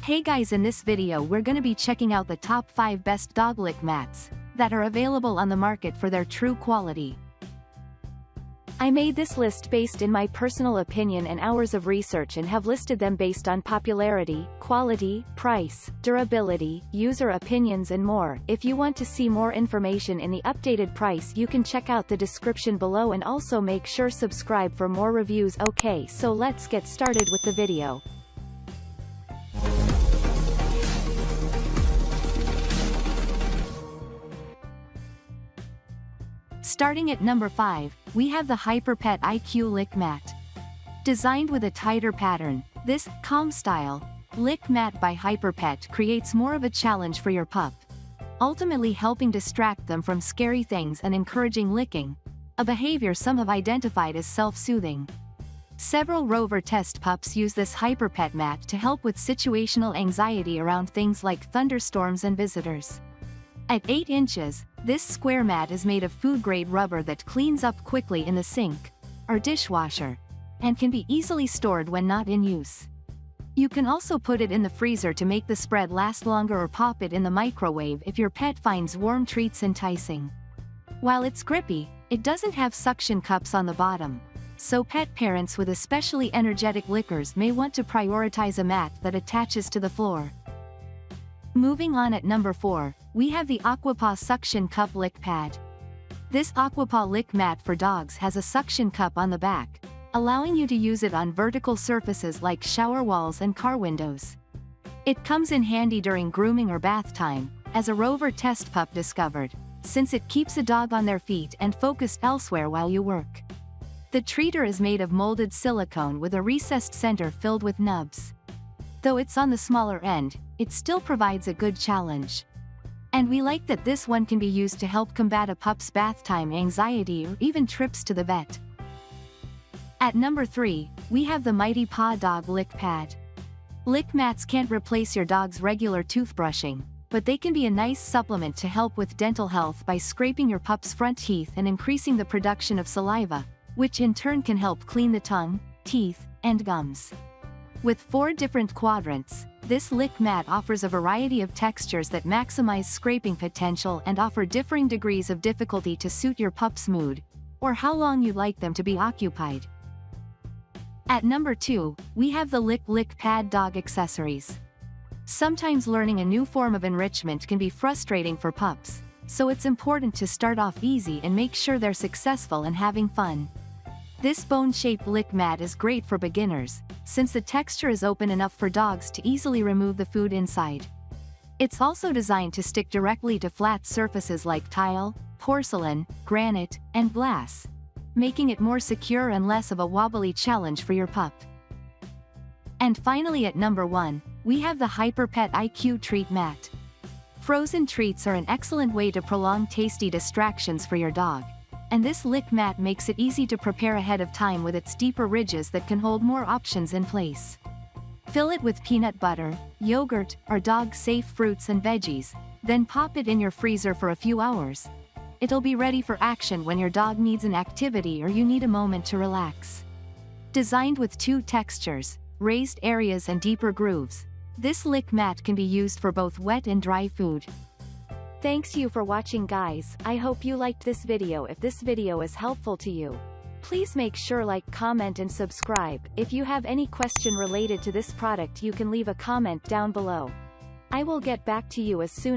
Hey guys, in this video we're gonna be checking out the top 5 best dog lick mats that are available on the market for their true quality. I made this list based in my personal opinion and hours of research and have listed them based on popularity, quality, price, durability, user opinions and more. If you want to see more information in the updated price, you can check out the description below and also make sure subscribe for more reviews. Okay, so let's get started with the video. Starting at number 5, we have the HyperPet IQ Lick Mat. Designed with a tighter pattern, this calm style lick mat by HyperPet creates more of a challenge for your pup, ultimately helping distract them from scary things and encouraging licking, a behavior some have identified as self-soothing. Several Rover test pups use this HyperPet mat to help with situational anxiety around things like thunderstorms and visitors. At 8 inches, this square mat is made of food-grade rubber that cleans up quickly in the sink or dishwasher, and can be easily stored when not in use. You can also put it in the freezer to make the spread last longer or pop it in the microwave if your pet finds warm treats enticing. While it's grippy, it doesn't have suction cups on the bottom, so pet parents with especially energetic lickers may want to prioritize a mat that attaches to the floor. Moving on, at number 4, we have the Aquapaw Suction Cup Lick Pad. This Aquapaw lick mat for dogs has a suction cup on the back, allowing you to use it on vertical surfaces like shower walls and car windows. It comes in handy during grooming or bath time, as a Rover test pup discovered, since it keeps a dog on their feet and focused elsewhere while you work. The treater is made of molded silicone with a recessed center filled with nubs. Though it's on the smaller end, it still provides a good challenge. And we like that this one can be used to help combat a pup's bath time anxiety or even trips to the vet. At number 3, we have the mighty Paw Dog Lick Pad. Lick mats can't replace your dog's regular toothbrushing, but they can be a nice supplement to help with dental health by scraping your pup's front teeth and increasing the production of saliva, which in turn can help clean the tongue, teeth, and gums. With 4 different quadrants, this lick mat offers a variety of textures that maximize scraping potential and offer differing degrees of difficulty to suit your pup's mood, or how long you'd like them to be occupied. At number 2, we have the Lick Pad Dog Accessories. Sometimes learning a new form of enrichment can be frustrating for pups, so it's important to start off easy and make sure they're successful and having fun. This bone-shaped lick mat is great for beginners, since the texture is open enough for dogs to easily remove the food inside. It's also designed to stick directly to flat surfaces like tile, porcelain, granite, and glass, making it more secure and less of a wobbly challenge for your pup. And finally, at number 1, we have the HyperPet IQ Treat Mat. Frozen treats are an excellent way to prolong tasty distractions for your dog, and this lick mat makes it easy to prepare ahead of time with its deeper ridges that can hold more options in place. Fill it with peanut butter, yogurt, or dog-safe fruits and veggies, then pop it in your freezer for a few hours. It'll be ready for action when your dog needs an activity or you need a moment to relax. Designed with 2 textures, raised areas and deeper grooves, this lick mat can be used for both wet and dry food. Thanks you for watching, guys. I hope you liked this video. If this video is helpful to you, please make sure like, comment and subscribe. If you have any question related to this product, you can leave a comment down below. I will get back to you as soon